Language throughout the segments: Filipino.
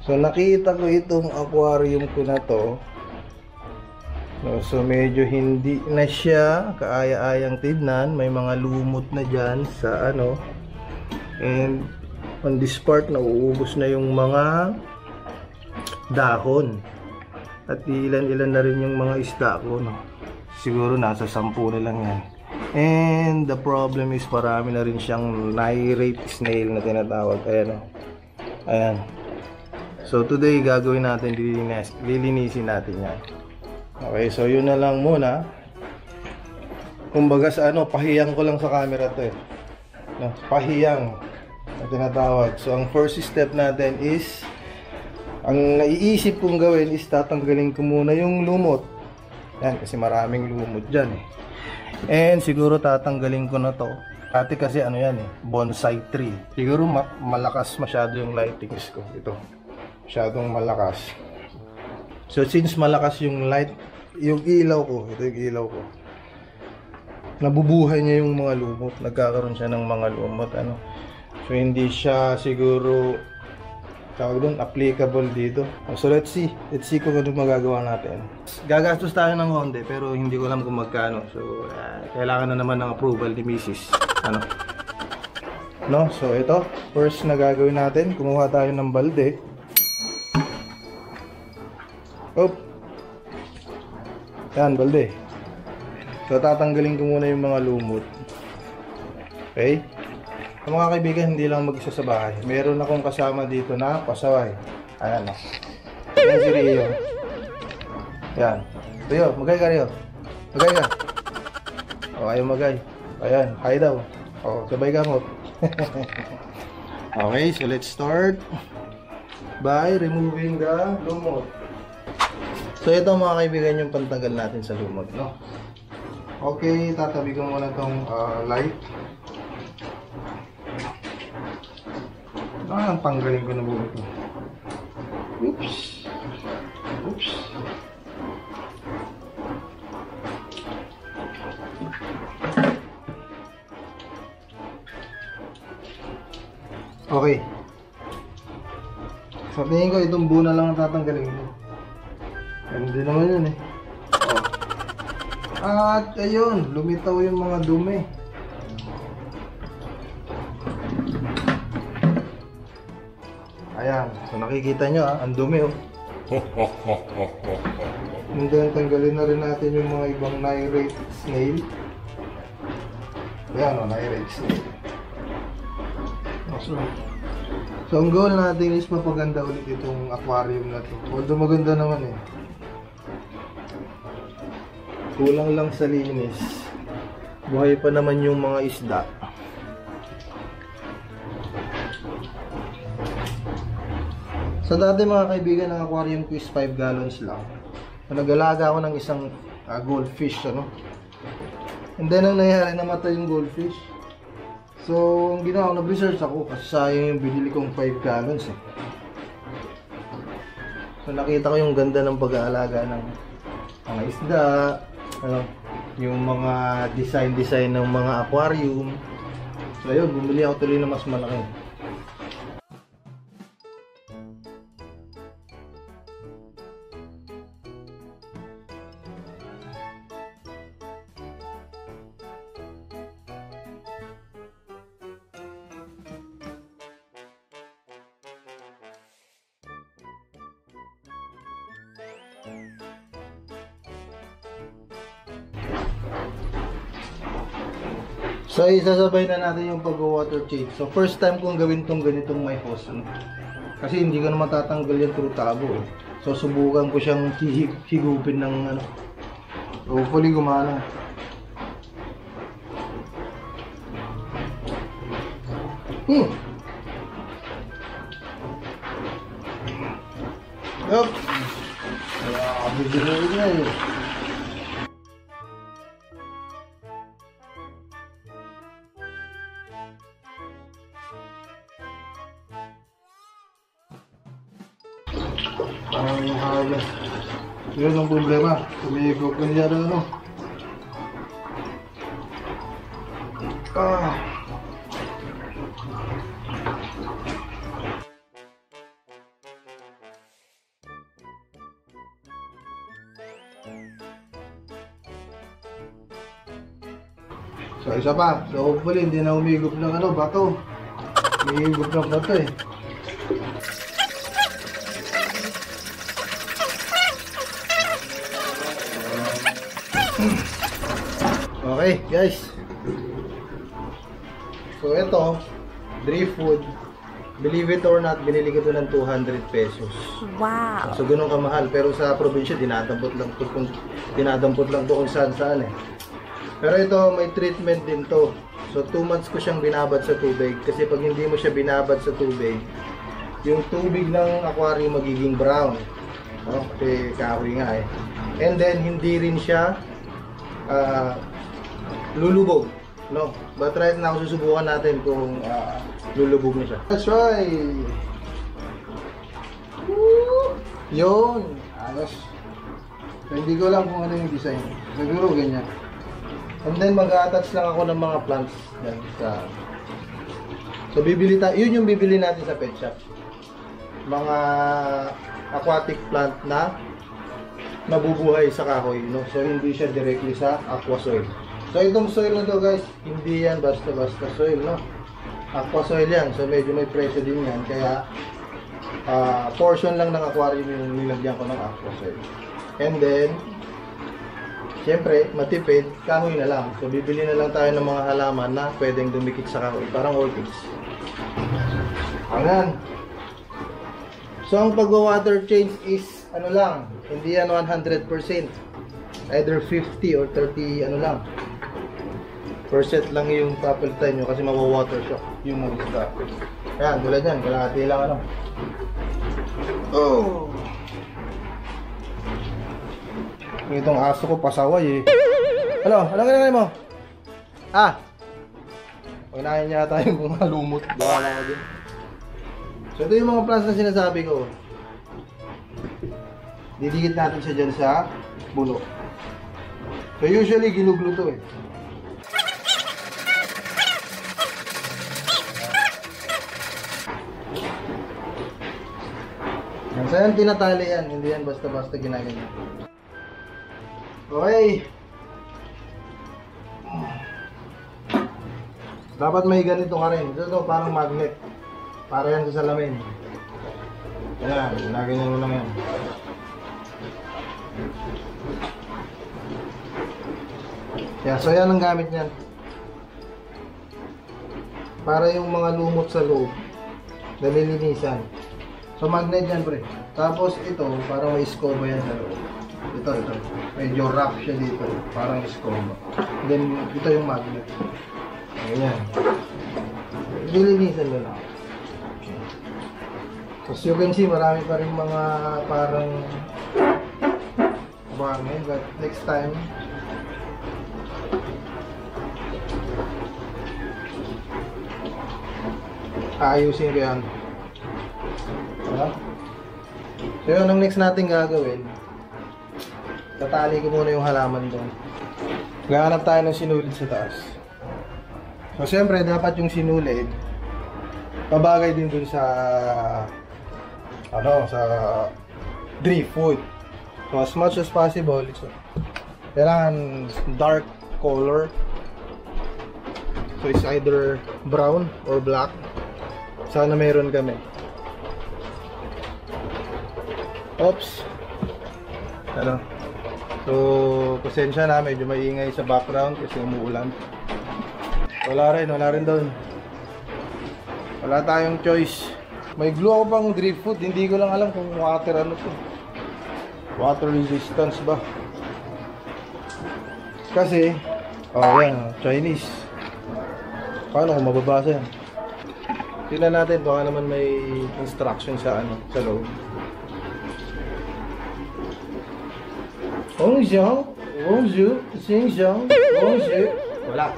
So nakita ko itong aquarium ko na to. So medyo hindi na siya kaaya-ayang tignan. May mga lumot na dyan sa ano. And on this part, nauubos na yung mga dahon. At ilan-ilan na rin yung mga isda ko, no? Siguro nasa 10 na lang yan. And the problem is marami na rin siyang nyrate snail na tinatawag. Ayan, oh. Ayan. So today gagawin natin, lilinisin natin yan. Okay, so yun na lang muna. Kumbaga sa ano, pahiyang ko lang sa camera to eh. No, pahiyang na tinatawag. So ang first step natin is, ang naiisip kong gawin is tatanggalin ko muna yung lumot. Yan, kasi maraming lumot dyan eh. And siguro tatanggalin ko na to. Dati kasi ano yan eh, bonsai tree. Siguro malakas masyado yung lightings ko. Ito, masyadong malakas. So since malakas yung light, yung ilaw ko, ito yung ilaw ko, nabubuhay niya yung mga lumot. Nagkakaroon siya ng mga lumot, ano. So hindi siya siguro tawag doon, applicable dito. So let's see kung ano magagawa natin. Gagastos tayo ng konti pero hindi ko alam kung magkano. So kailangan na naman ng approval ni Mrs. Ano? No? So ito, first na gagawin natin, kumuha tayo ng balde. Op. Yan, balde. So tatanggalin ko muna yung mga lumot. Okay? Mga kaibigan, hindi lang mag-isa sa bahay. Meron akong kasama dito na pasaway. Ayan o. Yan si Rio. Yan. Rio, magay ka Rio. Magay ka. O, ayaw magay. Ayan, hi daw. O, sabay ka mo. Okay, so let's start by removing the lumot. So ito mga kaibigan yung pantanggal natin sa lumot, no? Okay, tatabi ko muna tong light. Tanggalin ko na buo ito. Oops. Oops. Okay. Sa tingin ko itong buo na lang ang tatanggalin ko. Hindi naman yun eh. Oh. At ayun, lumitaw yung mga dumi. Ayan, so nakikita nyo ang dumi oh. And then tanggalin na rin natin yung mga ibang nyrate snail. Ayan o, nyrate snail. So ang goal natin is mapaganda ulit itong aquarium na to. Although maganda naman eh. Kulang lang sa linis. Buhay pa naman yung mga isda. Sa dati mga kaibigan, ang aquarium ko is 5 gallons lang. So, nag-alaga ako ng isang goldfish, ano. And then ang nangyari, namatay yung goldfish. So, ang ginawa ko, nag-research ako kasi sayang yung binili kong 5 gallons eh. So, nakita ko yung ganda ng pag-aalaga ng mga isda, ano, yung mga design ng mga aquarium. So, ayun, bumili ako tuloy na mas malaki. So isasabay na natin yung pag-water change. So first time kong gawin tong ganitong may hose, no? Kasi hindi ko na matatanggal yan through tabo eh. So subukan ko siyang higupin ng ano. Hopefully gumana. Yup. Bigyan niya eh. Yun ang problema. Umihigop ka niya na ano. So isa pa. So hopefully hindi na humigop ng ano, bato. Humigop ng bato eh. Okay guys. So ito, Driftwood. Believe it or not, binili ko ito ng 200 pesos. Wow. So ganun kamahal. Pero sa probinsya, dinadampot lang to kung saan eh. Pero ito, may treatment din to. So 2 months ko siyang binabad sa tubig. Kasi pag hindi mo siya binabad sa tubig, yung tubig ng aquarium magiging brown. No? Kasi kahoy nga eh. And then, hindi rin siya lulubog. No? But right now, susubukan natin kung lulubog na siya. That's right! Woo! Yun! Ayos! So, hindi ko lang kung ano yung design. Siguro ganyan. And then, mag-attach lang ako ng mga plants. Yan, so, bibili tayo. Yun yung bibili natin sa pet shop. Mga aquatic plant na nabubuhay sa kahoy. No? So, hindi siya directly sa aqua soil. So, itong soil na to guys, hindi yan basta-basta soil, no? Aqua soil yan. So, medyo may presyo din yan. Kaya, portion lang ng aquarium yung nilagyan ko ng aqua soil. And then, siyempre, matipid, kahoy na lang. So, bibili na lang tayo ng mga halaman na pwedeng dumikit sa kahoy. Parang orchids. Ayan. So, ang pag-water change is, ano lang, hindi yan 100%. Either 50 or 30, ano lang. Percent lang yung papalitan nyo kasi mawa-water shock yung mga isda. Ayan, tulad yan, kalahati lang ano. Oh! Itong aso ko pasaway eh. Ano? Anong ginagay mo? Ah! Pagnahin niya tayo yung mga lumot. Bawa ko din. So ito yung mga plants na sinasabi ko. Didikit natin siya dyan sa bulo. So usually ginuglo to eh. So yan, tinatali yan. Hindi yan basta-basta ginagawa. Okay. Dapat may ganito ka rin. Ito parang magnet. Para yan sa salamin. Yan, ginaganyan mo lang yan. Yeah, so yan ang gamit niyan. Para yung mga lumot sa loob, nalilinisan. So magnet yan pre. Tapos ito, parang may escoba yan sa loob. Ito. Medyo rough siya dito. Parang escoba. Then, ito yung magnet. Ayan. Nilinisan mo lang. As you can see, marami pa rin mga parang bangin. But next time, ayusin ko yan. So yun, ang next natin gagawin, tatali ko muna yung halaman doon. Gahanap tayo ng sinulid sa taas. So siyempre dapat yung sinulid pabagay din dun sa sa driftwood. So as much as possible, kailangan dark color. So it's either brown or black. Sana meron kami. Oops. So, pasensya na, medyo maingay sa background kasi umuulan. Wala rin doon. Wala tayong choice. May glue ako pang driftwood, hindi ko lang alam kung water ano to. Water resistance ba? Kasi, yan, Chinese. Paano kung mababasa yan? Tingnan natin, baka naman may instruction sa loob. Bonjour, bonjour. Wala.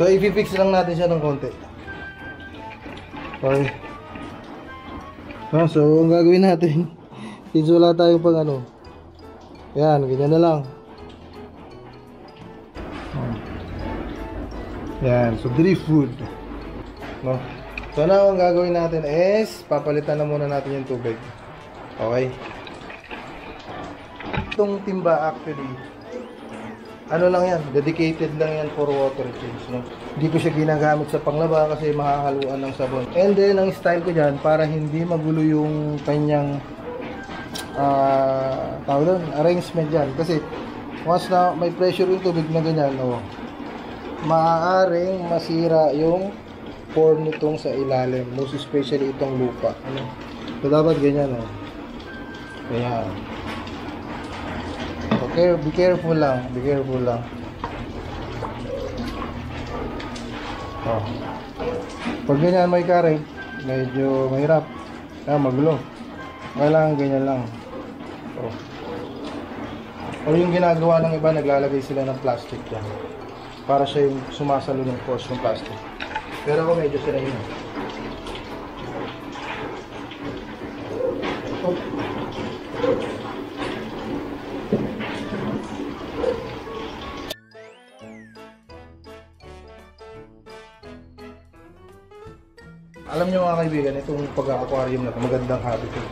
So, i-fix lang natin siya ng konti. Okay. So, ang gagawin natin, since wala tayong pang yan, ganyan na lang. Yan, so driftwood. No? So, now, ang gagawin natin is, papalitan na muna natin yung tubig. Okay? Itong timba actually ano lang yan, dedicated lang yan for water change, no? Hindi ko siya ginagamit sa panglaba kasi makakaluan ng sabon. And then, ang style ko dyan, para hindi magulo yung kanyang tawag doon, arrangement dyan. Kasi, once na may pressure yung tubig na ganyan, maaaring masira yung form nitong sa ilalim, most especially itong lupa. Ano? So, dapat ganyan, Ayan. Okay, be careful lang. Be careful lang. Pag ganyan may current, medyo mahirap. Magulo. Kailangan ganyan lang. O yung ginagawa ng iba, naglalagay sila ng plastic yan. Para siya yung sumasalo ng force ng plastic. Pero ako medyo sila yun. Alam nyo mga kaibigan, itong pag-aquarium na ito, magandang habit ito.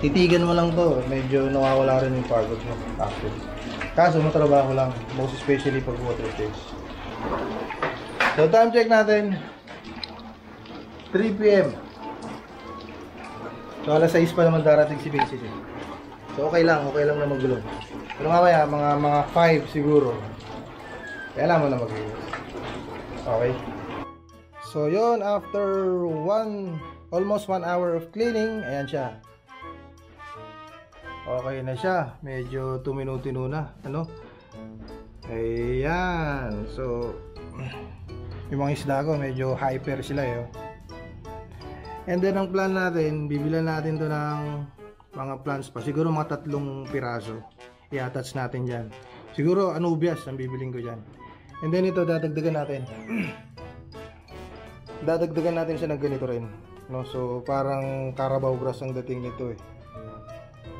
Titigan mo lang to, medyo nawawala rin yung pagod mo after. Kaso matrabaho lang, most especially pag water change. So time check natin, 3 PM. So alas 6 pa naman darating si Basis. So okay lang na magulo. Pero mamaya, mga 5 siguro, kailangan mo na magulo. Okay? So yon, after almost 1 hour of cleaning, ayan siya. Okay na siya. Medyo tuminu-tinu na, ano? Ayan. So yung mga isda ko medyo hyper sila And then ang plan natin, bibilan natin to ng mga plants pa. Siguro mga 3 piraso. I-attach natin dyan. Siguro anubias ang bibiling ko dyan. And then ito dadagdagan natin. Dadagdagan natin siya ng ganito rin, no? So parang Carabao grass ang dating nito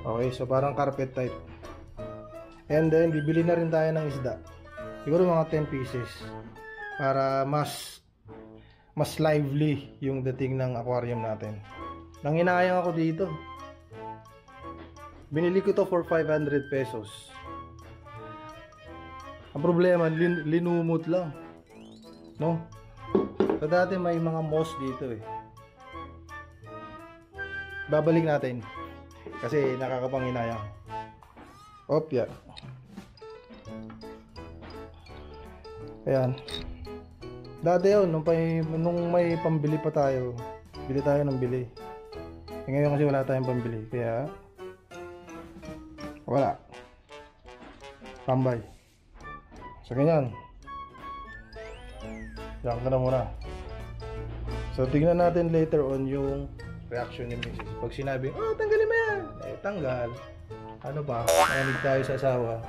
Okay, so parang carpet type. And then bibili na rin tayo ng isda. Siguro mga 10 pieces para mas lively yung dating ng aquarium natin. Nanginayang ako dito. Binili ko to for 500 pesos. Ang problema, linumot lang, no? So dati may mga moss dito Babalik natin kasi nakakapanginayang. Opya. Ayan. Dati nung may pambili pa tayo, bili tayo ng bili. Ngayon kasi wala tayong pambili, kaya wala. Tambay. So ganyan. Diyan ka na muna. So tignan natin later on yung reaction ni Mrs. Pag sinabi, tanggalin mo yan. Tanggal. Ano ba? Manig tayo sa asawa.